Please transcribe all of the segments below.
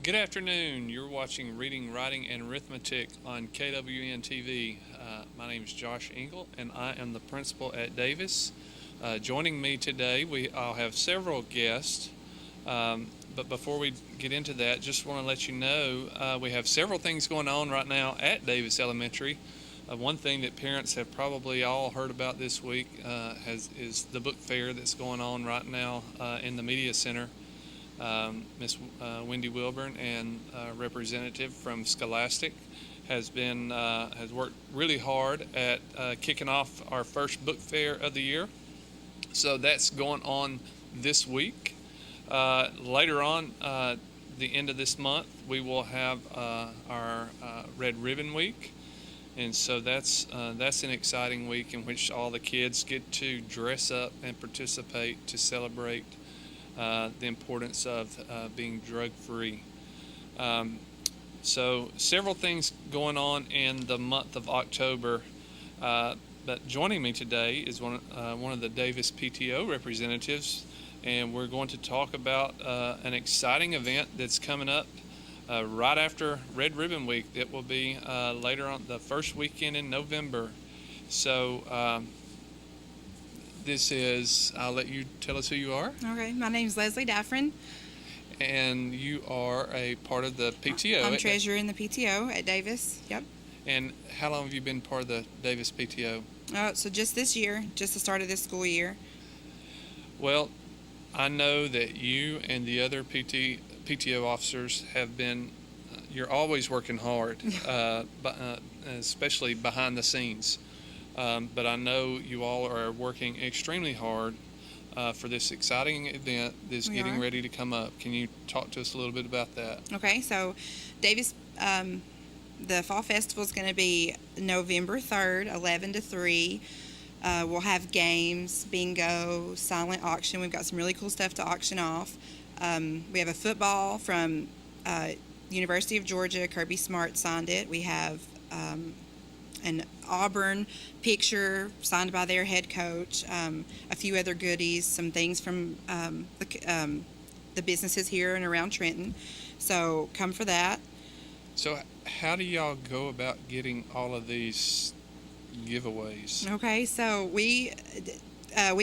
Good afternoon. You're watching Reading, Writing, and Arithmeitc on KWN TV. My name is Josh Engel, and I am the principal at Davis. Joining me today, I'll have several guests. But before we get into that, just want to let you know we have several things going on right now at Davis Elementary. One thing that parents have probably all heard about this week is the book fair that's going on right now in the Media Center. Miss Wendy Wilburn and representative from Scholastic has worked really hard at kicking off our first book fair of the year. So that's going on this week. Later on, the end of this month, we will have our Red Ribbon Week. And so that's an exciting week in which all the kids get to dress up and participate to celebrate the importance of being drug-free. So several things going on in the month of October. But joining me today is one of the Davis PTO representatives, and we're going to talk about an exciting event that's coming up right after Red Ribbon Week. That will be later on, the first weekend in November. So I'll let you tell us who you are. Okay, my name is Leslie Daffrin. And you are a part of the PTO. I'm treasurer in the PTO at Davis, yep. And how long have you been part of the Davis PTO? So just this year, just the start of this school year. Well, I know that you and the other PTO officers have been, you're always working hard, especially behind the scenes. But I know you all are working extremely hard for this exciting event that's getting ready to come up. Can you talk to us a little bit about that? Okay, so Davis, the Fall Festival is going to be November 3rd, 11 to 3. We'll have games, bingo, silent auction. We've got some really cool stuff to auction off. We have a football from University of Georgia. Kirby Smart signed it. We have an Auburn picture signed by their head coach, a few other goodies, some things from the businesses here and around Trenton. So come for that. So how do y'all go about getting all of these giveaways? Okay, so we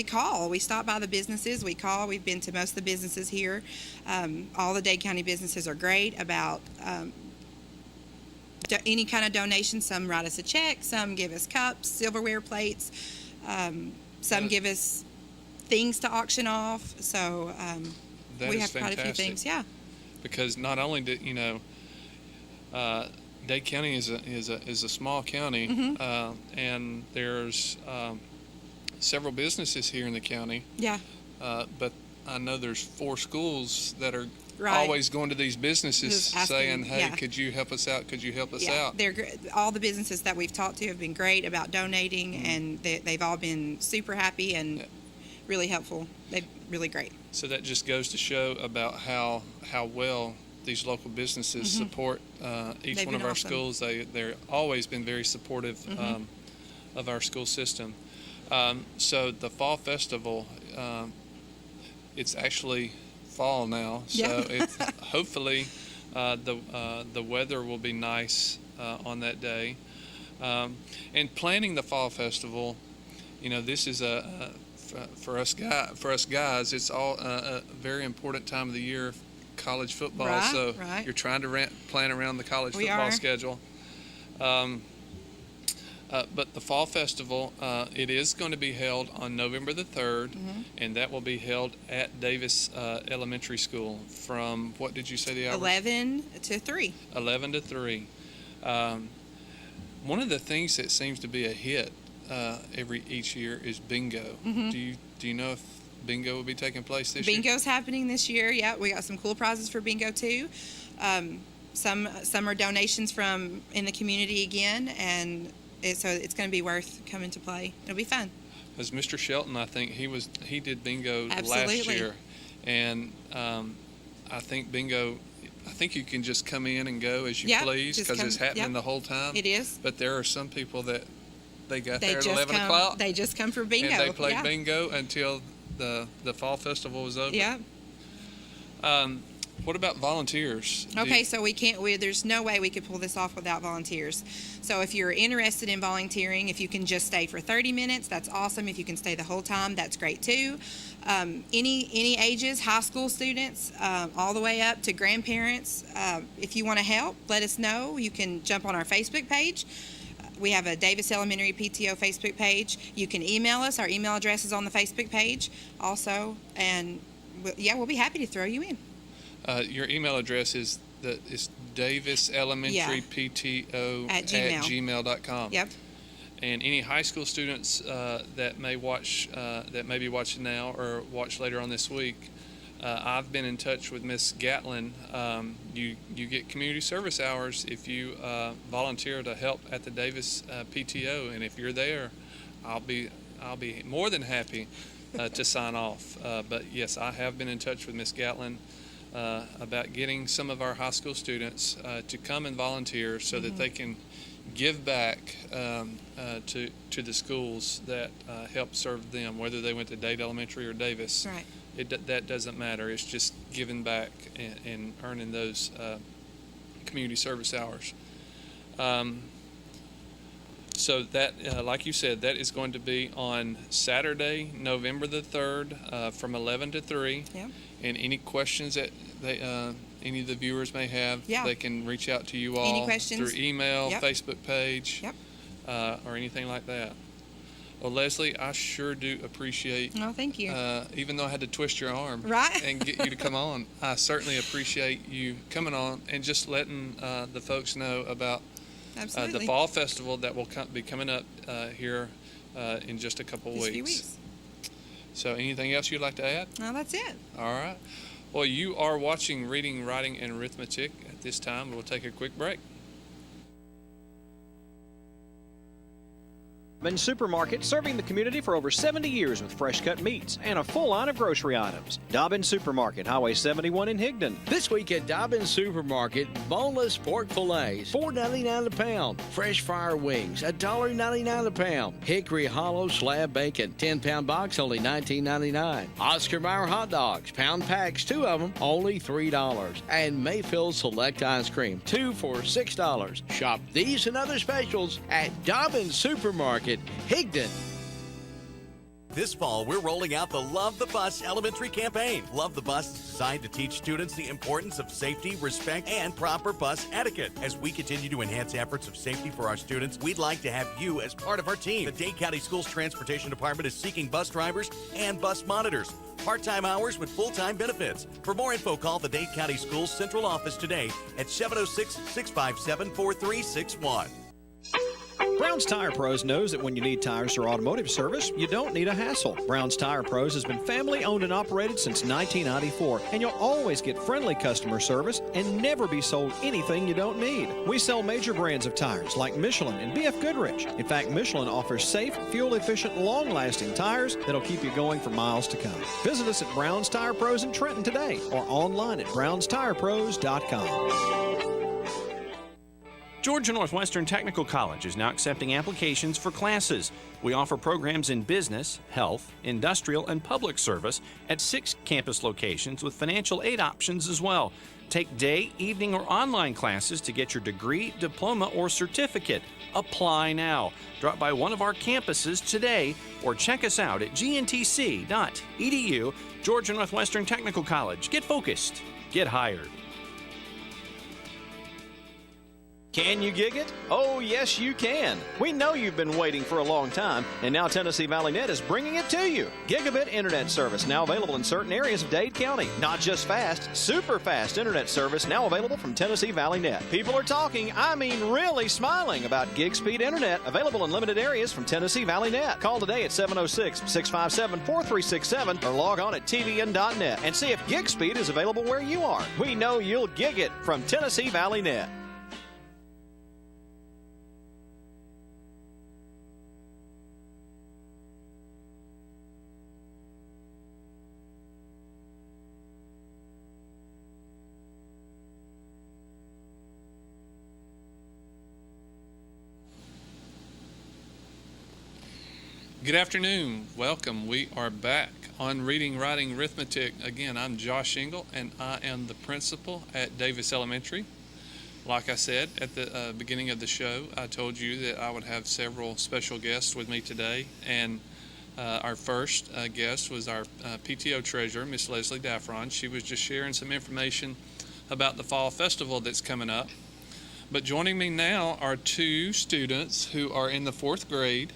call. We stop by the businesses. We call. We've been to most of the businesses here. All the Dade County businesses are great about any kind of donation. Some write us a check, some give us cups, silverware plates, some give us things to auction off. So we have quite a few things, yeah. Because not only do Dade County is a small county, and there's several businesses here in the county. Yeah. But I know there's 4 schools that are always going to these businesses saying, hey, could you help us out? Could you help us out? All the businesses that we've talked to have been great about donating, and they've all been super happy and really helpful. They're really great. So that just goes to show about how well these local businesses support each one of our schools. They're always been very supportive of our school system. So the Fall Festival, it's actually fall now, so it's hopefully the weather will be nice on that day. And planning the Fall Festival, this is for us guys, it's all a very important time of the year. College football, you're trying to plan around the college football schedule. But the Fall Festival, it is going to be held on November the 3rd, and that will be held at Davis Elementary School from, what did you say the hours? 11 to 3. 11 to 3. One of the things that seems to be a hit each year is bingo. Do you know if bingo will be taking place this year? Bingo's happening this year. Yeah, we got some cool prizes for bingo too. Some are donations from in the community again, and so it's going to be worth coming to play. It'll be fun. As Mr. Shelton, I think he did bingo last year, and I think bingo. I think you can just come in and go as you please because it's happening the whole time. It is. But there are some people that they got there at 11 o'clock. They just come for bingo. And they played bingo until the Fall Festival was over. Yeah. What about volunteers? Okay, so there's no way we could pull this off without volunteers. So if you're interested in volunteering, if you can just stay for 30 minutes, that's awesome. If you can stay the whole time, that's great too. Any ages, high school students, all the way up to grandparents. If you want to help, let us know. You can jump on our Facebook page. We have a Davis Elementary PTO Facebook page. You can email us. Our email address is on the Facebook page also. And we'll be happy to throw you in. Your email address is Davis Elementary PTO at gmail.com. Yep. And any high school students that may be watching now or watch later on this week, I've been in touch with Miss Gatlin. You get community service hours if you volunteer to help at the Davis PTO, and if you're there, I'll be more than happy to sign off. But yes, I have been in touch with Miss Gatlin about getting some of our high school students to come and volunteer so that they can give back to the schools that help serve them, whether they went to Dade Elementary or Davis. Right. That doesn't matter. It's just giving back and earning those community service hours. So that, like you said, that is going to be on Saturday, November the 3rd, from 11 to 3. Yeah. And any questions that any of the viewers may have, they can reach out to you all through email, Facebook page, or anything like that. Well, Leslie, I sure do appreciate. Oh, thank you. Even though I had to twist your arm and get you to come on, I certainly appreciate you coming on and just letting the folks know about the fall festival that will be coming up here in just a couple weeks. Few weeks. So anything else you'd like to add? No, that's it. All right. Well, you are watching Reading, Writing, and Arithmetic. At this time, we'll take a quick break. Dobbin Supermarket, serving the community for over 70 years with fresh cut meats and a full line of grocery items. Dobbin Supermarket, Highway 71 in Higdon. This week at Dobbin Supermarket, boneless pork fillets, $4.99 a pound. Fresh fryer wings, $1.99 a pound. Hickory Hollow slab bacon, 10-pound box, only $19.99. Oscar Mayer hot dogs, pound packs, 2 of them, only $3. And Mayfield Select Ice Cream, 2 for $6. Shop these and other specials at Dobbin Supermarket, Higdon. This fall, we're rolling out the Love the Bus Elementary campaign. Love the Bus is designed to teach students the importance of safety, respect, and proper bus etiquette. As we continue to enhance efforts of safety for our students, we'd like to have you as part of our team. The Dade County Schools Transportation Department is seeking bus drivers and bus monitors. Part-time hours with full-time benefits. For more info, call the Dade County Schools Central Office today at 706-657-4361. Brown's Tire Pros knows that when you need tires for automotive service, you don't need a hassle. Brown's Tire Pros has been family owned and operated since 1994, and you'll always get friendly customer service and never be sold anything you don't need. We sell major brands of tires like Michelin and BF Goodrich. In fact, Michelin offers safe, fuel-efficient, long-lasting tires that'll keep you going for miles to come. Visit us at Brown's Tire Pros in Trenton today or online at brownstirePros.com. Georgia Northwestern Technical College is now accepting applications for classes. We offer programs in business, health, industrial, and public service at 6 campus locations with financial aid options as well. Take day, evening, or online classes to get your degree, diploma, or certificate. Apply now. Drop by one of our campuses today or check us out at gntc.edu. Georgia Northwestern Technical College. Get focused. Get hired. Can you gig it? Oh, yes, you can. We know you've been waiting for a long time, and now Tennessee Valley Net is bringing it to you. Gigabit internet service now available in certain areas of Dade County. Not just fast, super fast internet service now available from Tennessee Valley Net. People are talking, I mean really smiling about gig speed internet available in limited areas from Tennessee Valley Net. Call today at 706-657-4367 or log on at tvn.net and see if gig speed is available where you are. We know you'll gig it from Tennessee Valley Net. Good afternoon. Welcome. We are back on Reading, Writing, Arithmetic. Again, I'm Josh Engel, and I am the principal at Davis Elementary. Like I said at the beginning of the show, I told you that I would have several special guests with me today, and our first guest was our PTO treasurer, Miss Leslie Daffron. She was just sharing some information about the Fall Festival that's coming up. But joining me now are two students who are in the 4th grade.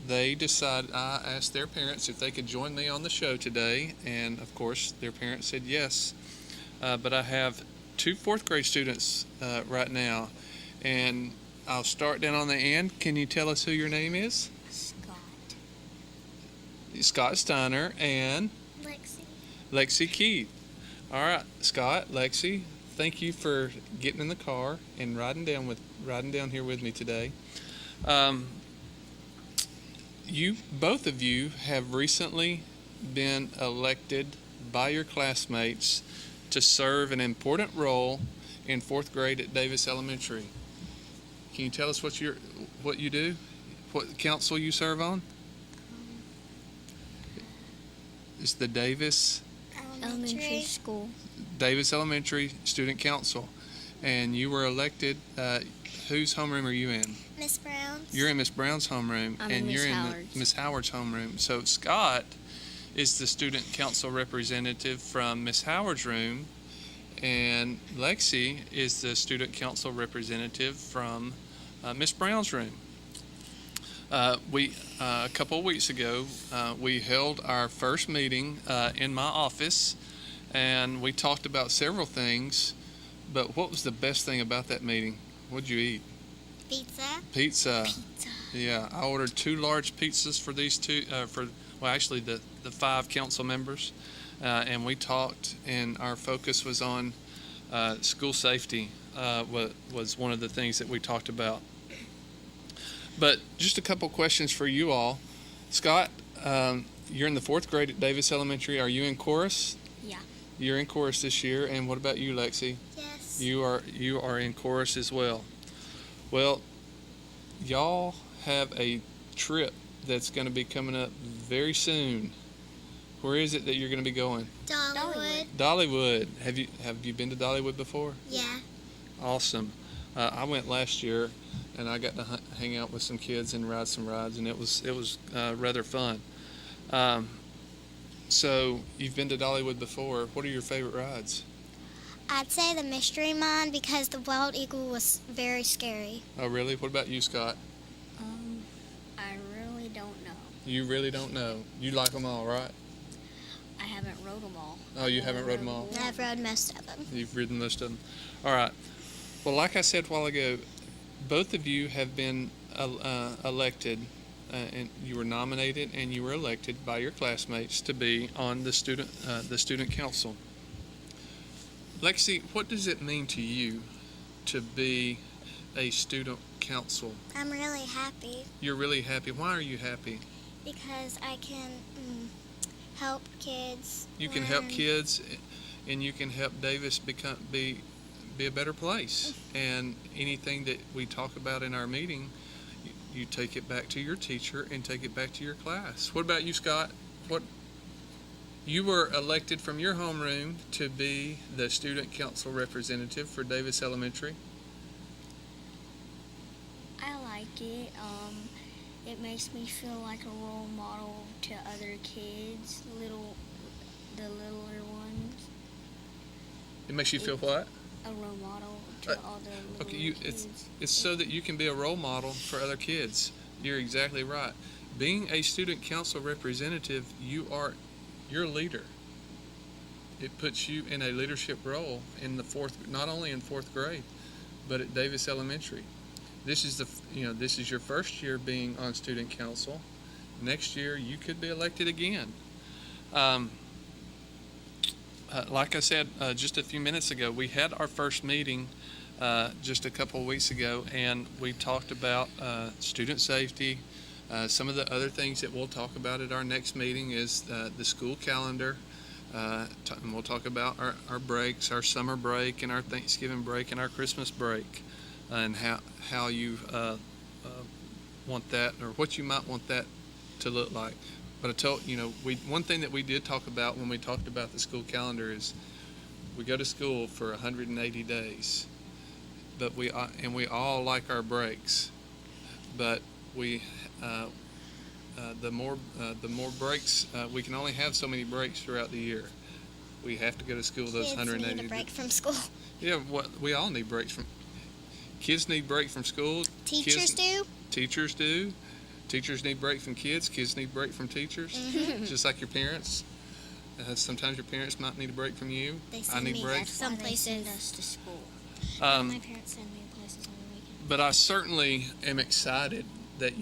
They decided, I asked their parents if they could join me on the show today, and of course their parents said yes. But I have two 4th grade students right now, and I'll start down on the end. Can you tell us who your name is? Scott Steiner and Lexi Keith. All right, Scott, Lexi, thank you for getting in the car and riding down here with me today. Both of you have recently been elected by your classmates to serve an important role in 4th grade at Davis Elementary. Can you tell us what you do? What council you serve on? It's the Davis Elementary School. Davis Elementary Student Council. And you were elected, whose homeroom are you in? Miss Brown's. You're in Miss Brown's homeroom, and you're in Miss Howard's homeroom. So Scott is the student council representative from Miss Howard's room, and Lexi is the student council representative from Miss Brown's room. A couple of weeks ago, we held our first meeting in my office, and we talked about several things. But what was the best thing about that meeting? What'd you eat? Pizza. Yeah, I ordered 2 large pizzas for these two, actually the 5 council members, and we talked, and our focus was on school safety. Was one of the things that we talked about. But just a couple questions for you all. Scott, you're in the 4th grade at Davis Elementary. Are you in chorus? Yeah. You're in chorus this year, and what about you, Lexi? Yes. You are in chorus as well. Well, y'all have a trip that's going to be coming up very soon. Where is it that you're going to be going? Dollywood. Dollywood. Have you been to Dollywood before? Yeah. Awesome. I went last year, and I got to hang out with some kids and ride some rides, and it was rather fun. So you've been to Dollywood before. What are your favorite rides? I'd say the Mystery Mine because the Wild Eagle was very scary. Oh, really? What about you, Scott? I really don't know. You really don't know. You like them all, right? I haven't rode them all. Oh, you haven't rode them all? I've rode most of them. You've ridden most of them. All right. Well, like I said a while ago, both of you have been elected, and you were nominated and you were elected by your classmates to be on the student council. Lexi, what does it mean to you to be a student council? I'm really happy You're really happy. Why are you happy? because I can help kids. You can help kids, and you can help Davis be a better place. And anything that we talk about in our meeting, you take it back to your teacher and take it back to your class. What about you, Scott? You were elected from your homeroom to be the student council representative for Davis Elementary. I like it. It makes me feel like a role model to other kids, the littler ones. It makes you feel what? A role model to all the littler kids. It's so that you can be a role model for other kids. You're exactly right. Being a student council representative, you're a leader. It puts you in a leadership role in not only in 4th grade, but at Davis Elementary. This is your first year being on student council. Next year, you could be elected again. Like I said just a few minutes ago, we had our first meeting just a couple of weeks ago, and we talked about student safety. Some of the other things that we'll talk about at our next meeting is the school calendar. And we'll talk about our breaks, our summer break, and our Thanksgiving break, and our Christmas break, and how you want that, or what you might want that to look like. But I told one thing that we did talk about when we talked about the school calendar is we go to school for 180 days, but we all like our breaks, but the more breaks, we can only have so many breaks throughout the year. We have to go to school those 180 Kids need a break from school. Yeah, we all need breaks from. Kids need break from school. Teachers do. Teachers do. Teachers need break from kids. Kids need break from teachers. Mm-hmm. Just like your parents. Sometimes your parents might need a break from you. They I need breaks. Some places. Send us to school. My parents send me places on the weekend. But I certainly am excited that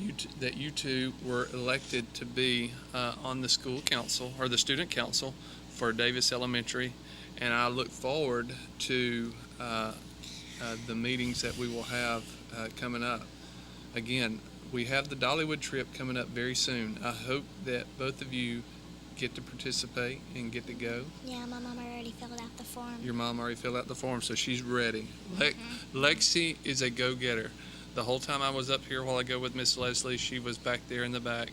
you two were elected to be on the school council or the student council for Davis Elementary, and I look forward to the meetings that we will have coming up. Again, we have the Dollywood trip coming up very soon. I hope that both of you get to participate and get to go. Yeah, my mom already filled out the form. Your mom already filled out the form, so she's ready. Lexi is a go-getter. The whole time I was up here a while ago with Miss Leslie, she was back there in the back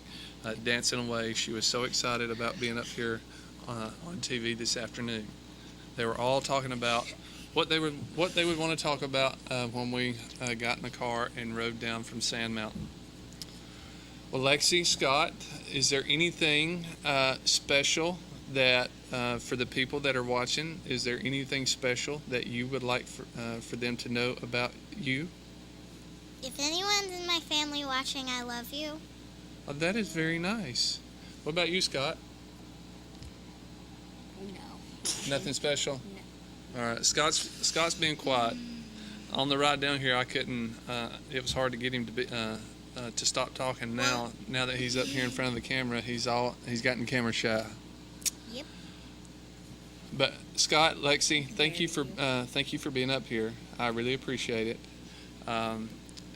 dancing away. She was so excited about being up here on TV this afternoon. They were all talking about what they would want to talk about when we got in the car and rode down from Sand Mountain. Well, Lexi, Scott, is there anything special that for the people that are watching? Is there anything special that you would like for them to know about you? If anyone's in my family watching, I love you. Oh, that is very nice. What about you, Scott? No. Nothing special? No. All right. Scott's being quiet. On the ride down here, I couldn't. It was hard to get him to stop talking. Now that he's up here in front of the camera, he's gotten camera shy. Yep. But Scott, Lexi, thank you for being up here. I really appreciate it.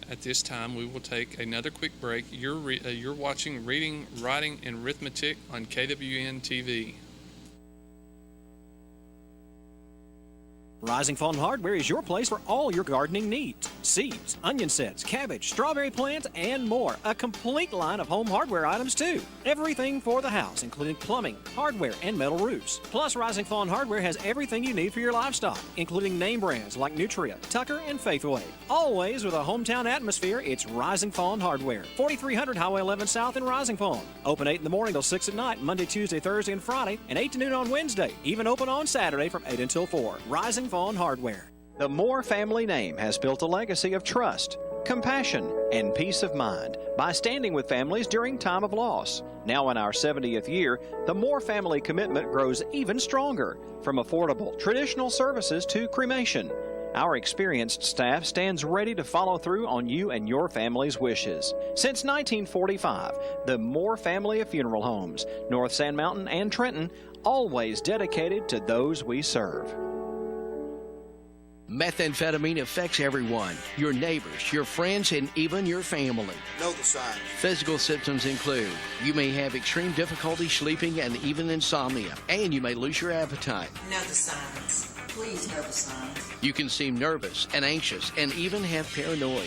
At this time, we will take another quick break. You're watching Reading, Writing, and Arithmeitc on KWN TV. Rising Fawn Hardware is your place for all your gardening needs. Seeds, onion sets, cabbage, strawberry plants, and more. A complete line of home hardware items, too. Everything for the house, including plumbing, hardware, and metal roofs. Plus, Rising Fawn Hardware has everything you need for your livestock, including name brands like Nutria, Tucker, and Faithway. Always with a hometown atmosphere, it's Rising Fawn Hardware. 4300 Highway 11 South in Rising Fawn. Open 8 in the morning till 6 at night, Monday, Tuesday, Thursday, and Friday, and 8 to noon on Wednesday. Even open on Saturday from 8 until 4. Rising Fawn Hardware. The Moore family name has built a legacy of trust, compassion, and peace of mind by standing with families during time of loss. Now in our 70th year, the Moore family commitment grows even stronger, from affordable traditional services to cremation. Our experienced staff stands ready to follow through on you and your family's wishes. Since 1945, the Moore family of funeral homes, North Sand Mountain and Trenton, always dedicated to those we serve. Methamphetamine affects everyone, your neighbors, your friends, and even your family. Know the signs. Physical symptoms include you may have extreme difficulty sleeping and even insomnia, and you may lose your appetite. Know the signs. Please know the signs. You can seem nervous and anxious and even have paranoia.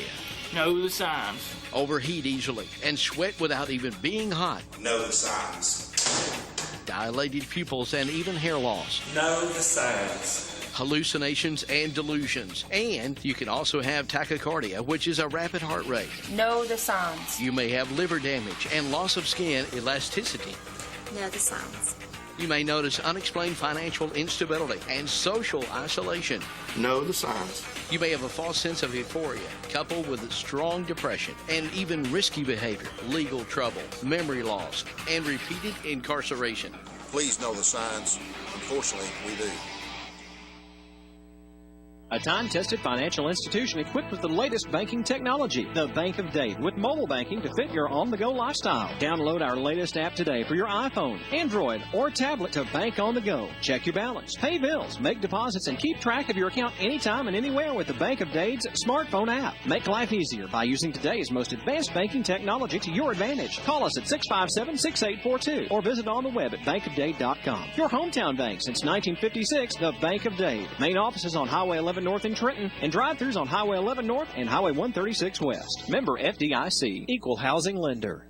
Know the signs. Overheat easily and sweat without even being hot. Know the signs. Dilated pupils and even hair loss. Know the signs. Hallucinations and delusions. And you can also have tachycardia, which is a rapid heart rate. Know the signs. You may have liver damage and loss of skin elasticity. Know the signs. You may notice unexplained financial instability and social isolation. Know the signs. You may have a false sense of euphoria, coupled with strong depression and even risky behavior, legal trouble, memory loss, and repeated incarceration. Please know the signs. Unfortunately, we do. A time-tested financial institution equipped with the latest banking technology, the Bank of Dade, with mobile banking to fit your on-the-go lifestyle. Download our latest app today for your iPhone, Android, or tablet to bank on the go. Check your balance, pay bills, make deposits, and keep track of your account anytime and anywhere with the Bank of Dade's smartphone app. Make life easier by using today's most advanced banking technology to your advantage. Call us at 657-6842 or visit on the web at bankofdade.com. Your hometown bank since 1956, the Bank of Dade. Main office is on Highway 11 North in Trenton, and drive-thrus on Highway 11 North and Highway 136 West. Member FDIC, Equal Housing Lender.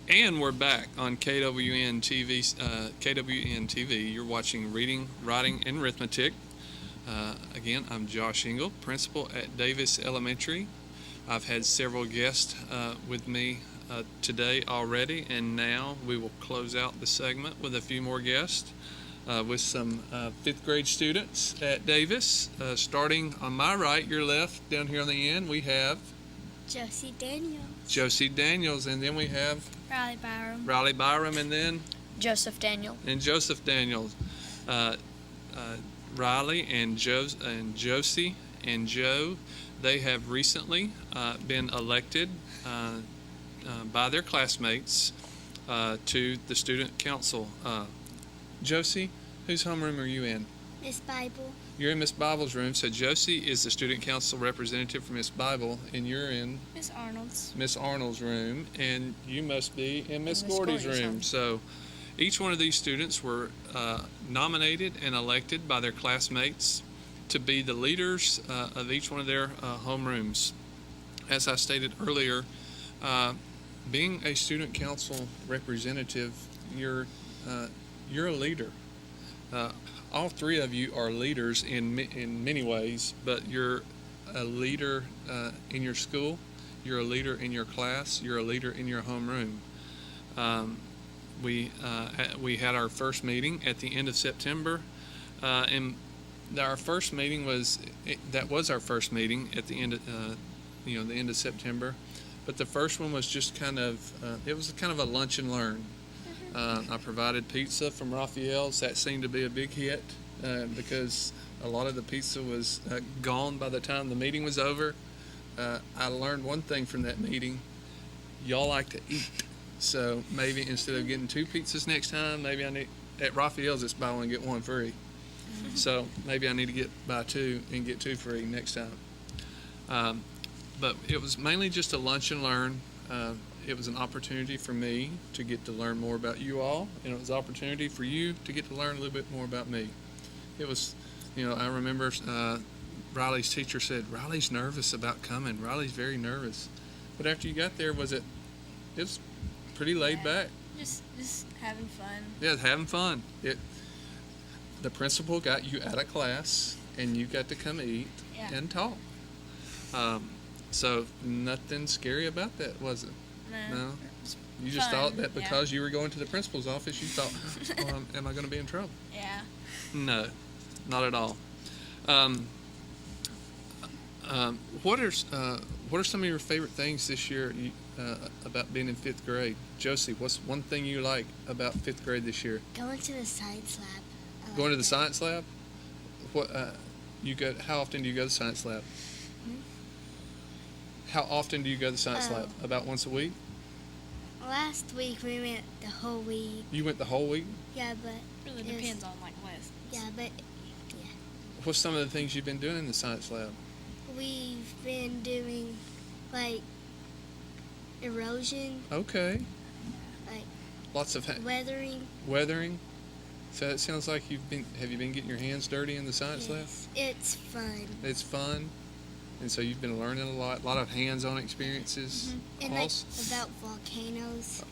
And we're back on KWN TV. KWN TV. You're watching Reading, Writing, and Arithmetic. Again, I'm Josh Engel, principal at Davis Elementary. I've had several guests with me today already, and now we will close out the segment with a few more guests with some fifth grade students at Davis. Starting on my right, your left, down here on the end, we have Josie Daniels. Josie Daniels, and then we have Riley Byram, and then Joseph Daniel. And Joseph Daniels. Riley and Josie and Joe, they have recently been elected by their classmates to the student council. Josie, whose homeroom are you in? Miss Bible. You're in Miss Bible's room, so Josie is the student council representative for Miss Bible, and you're in Miss Arnold's room, and you must be in Miss Gordy's room. So each one of these students were nominated and elected by their classmates to be the leaders of each one of their homerooms. As I stated earlier, being a student council representative, you're a leader. All three of you are leaders in many ways, but you're a leader in your school, you're a leader in your class, you're a leader in your homeroom. We had our first meeting at the end of September, and our first meeting was our first meeting at the end of the end of September. But the first one was just kind of a lunch and learn. I provided pizza from Raphael's. That seemed to be a big hit because a lot of the pizza was gone by the time the meeting was over. I learned one thing from that meeting: y'all like to eat. So maybe instead of getting 2 pizzas next time, maybe I need at Raphael's it's buy one get one free. So maybe I need to buy 2 and get 2 free next time. But it was mainly just a lunch and learn. It was an opportunity for me to get to learn more about you all, and it was an opportunity for you to get to learn a little bit more about me. It was, I remember Riley's teacher said, "Riley's nervous about coming. Riley's very nervous." But after you got there, it was pretty laid back. Just having fun. Yeah, having fun. The principal got you out of class, and you got to come eat and talk. So nothing scary about that, was it? No. You just thought that because you were going to the principal's office, you thought, am I going to be in trouble? Yeah. No, not at all. What are some of your favorite things this year about being in 5th grade? Josie, what's one thing you like about 5th grade this year? Going to the science lab. Going to the science lab? How often do you go to the science lab? How often do you go to the science lab? About once a week? Last week we went the whole week. You went the whole week? Yeah, but really depends on lessons. Yeah, but What's some of the things you've been doing in the science lab? We've been doing erosion. Okay. Lots of weathering. Weathering. So it sounds like have you been getting your hands dirty in the science lab? It's fun. It's fun. And so you've been learning a lot of hands-on experiences. Mm-hmm. And about volcanoes.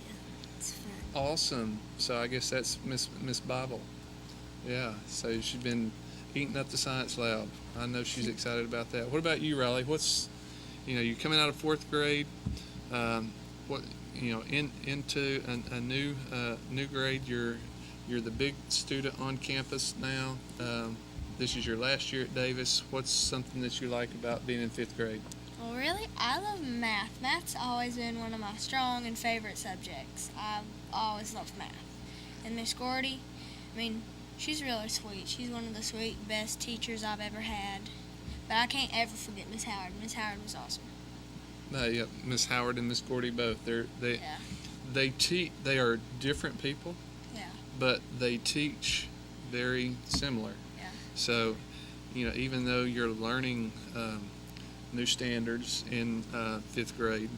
It's fun. Awesome. So I guess that's Miss Bible. Yeah. So she's been eating up the science lab. I know she's excited about that. What about you, Riley? You're coming out of 4th grade. Into a new grade. You're the big student on campus now. This is your last year at Davis. What's something that you like about being in 5th grade? Well, really, I love math. Math's always been one of my strong and favorite subjects. I've always loved math. And Miss Gordy, she's really sweet. She's one of the sweet, best teachers I've ever had. But I can't ever forget Miss Howard. Miss Howard was awesome. Yeah, Miss Howard and Miss Gordy both. They are different people. Yeah. But they teach very similar. Yeah. So, even though you're learning new standards in 5th grade,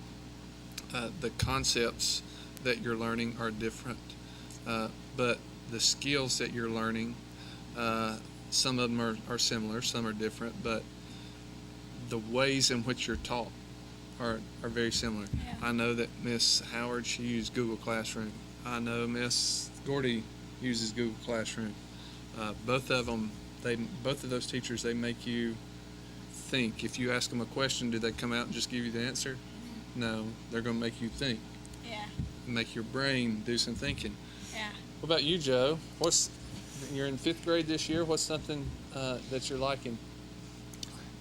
the concepts that you're learning are different. but the skills that you're learning, some of them are similar, some are different, but the ways in which you're taught are very similar. Yeah. I know that Miss Howard, she used Google Classroom. I know Miss Gordy uses Google Classroom. Both of those teachers, they make you think. If you ask them a question, do they come out and just give you the answer? No, they're going to make you think. Yeah. Make your brain do some thinking. Yeah. What about you, Joe? You're in 5th grade this year. What's something that you're liking?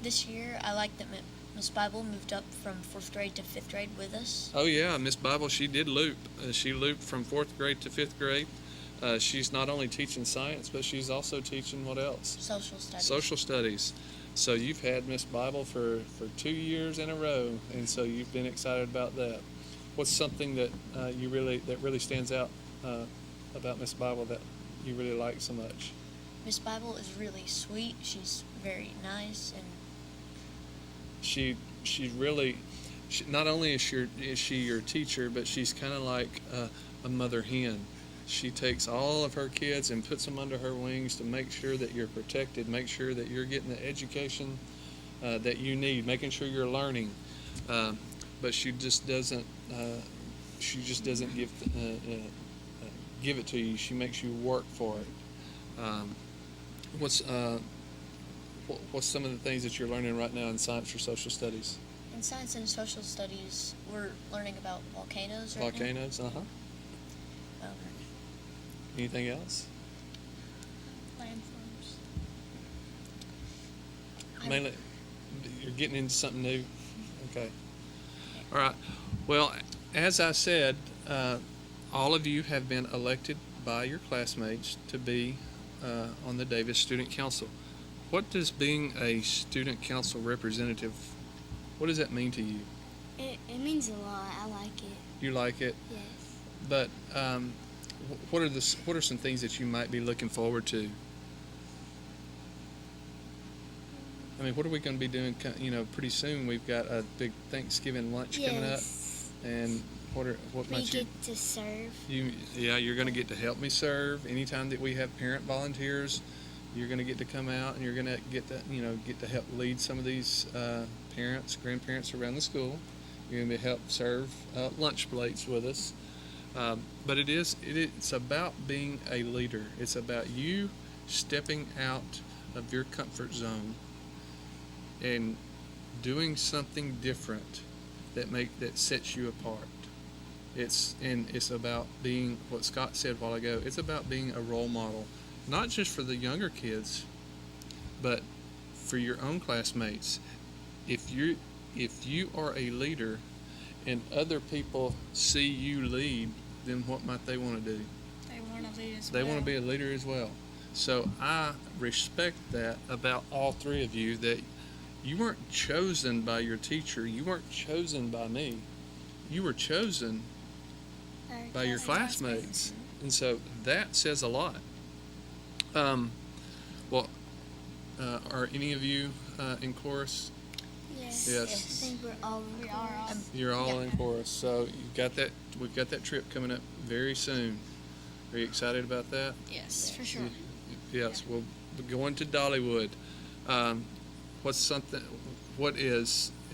This year, I like that Miss Bible moved up from 4th grade to 5th grade with us. Oh yeah, Miss Bible, she did loop. She looped from 4th grade to 5th grade. She's not only teaching science, but she's also teaching what else? Social studies. Social studies. So you've had Miss Bible for 2 years in a row, and so you've been excited about that. What's something that really stands out about Miss Bible that you really like so much? Miss Bible is really sweet. She's very nice, and not only is she your teacher, but she's kind of like a mother hen. She takes all of her kids and puts them under her wings to make sure that you're protected, make sure that you're getting the education that you need, making sure you're learning. But she just doesn't give it to you. She makes you work for it. What's some of the things that you're learning right now in science or social studies? in science and social studies, we're learning about volcanoes right Volcanoes, now. Anything else? Landforms. Mainly, you're getting into something new. Okay. All right. Well, as I said, all of you have been elected by your classmates to be on the Davis Student Council. What does being a student council representative, what does that mean to you? It means a lot. I like it. You like it? Yes. But what are some things that you might be looking forward to? I mean, what are we going to be doing? Pretty soon we've got a big Thanksgiving lunch coming up, and what we might you get to serve. You're going to get to help me serve. Anytime that we have parent volunteers, you're going to get to come out and you're going to get to help lead some of these parents, grandparents around the school. You're going to help serve lunch plates with us. But it's about being a leader. It's about you stepping out of your comfort zone and doing something different that sets you apart. It's about being what Scott said a while ago. It's about being a role model, not just for the younger kids, but for your own classmates. If you are a leader and other people see you lead, then what might they want to do? They want to lead as well. They want to be a leader as well. So I respect that about all three of you, that you weren't chosen by your teacher. You weren't chosen by me. You were chosen by your classmates. And so that says a lot. Are any of you in chorus? Yes. Yes. I think we're all in chorus. You're all in chorus. So we've got that trip coming up very soon. Are you excited about that? Yes, for sure. Yes, we'll be going to Dollywood. Have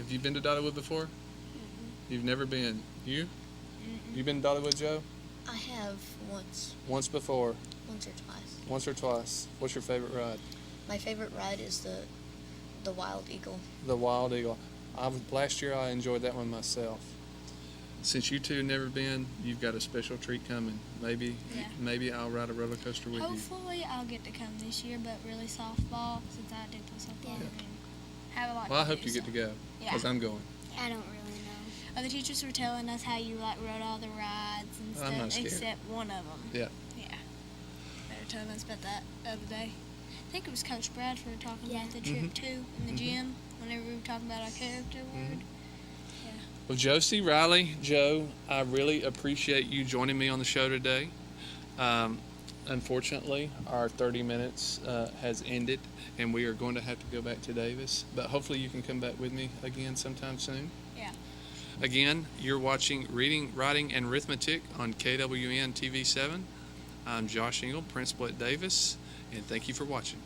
you been to Dollywood before? Mm-hmm. You've never been. You? Mm-hmm. You been to Dollywood, Joe? I have once. Once before? Once or twice. Once or twice. What's your favorite ride? My favorite ride is the Wild Eagle. The Wild Eagle. Last year I enjoyed that one myself. Since you two have never been, you've got a special treat coming. Maybe I'll ride a roller coaster with you. Hopefully I'll get to come this year, but really softball, since I do play softball. And have a lot Well, I to hope do, you get to go, because Yeah. I'm going. I don't really know. Other teachers were telling us how you rode all the rides and I'm not stuff, scared. except one of them. Yeah. Yeah. They were telling us about that the other day. I think it was Coach Bradford talking about the trip too in the gym whenever we were talking about our character word. Yeah. Well, Josie, Riley, Joe, I really appreciate you joining me on the show today. Unfortunately, our 30 minutes has ended, and we are going to have to go back to Davis. But hopefully you can come back with me again sometime soon. Yeah. Again, you're watching Reading, Writing, and Arithmeitc on KWN TV 7. I'm Josh Engel, principal at Davis, and thank you for watching.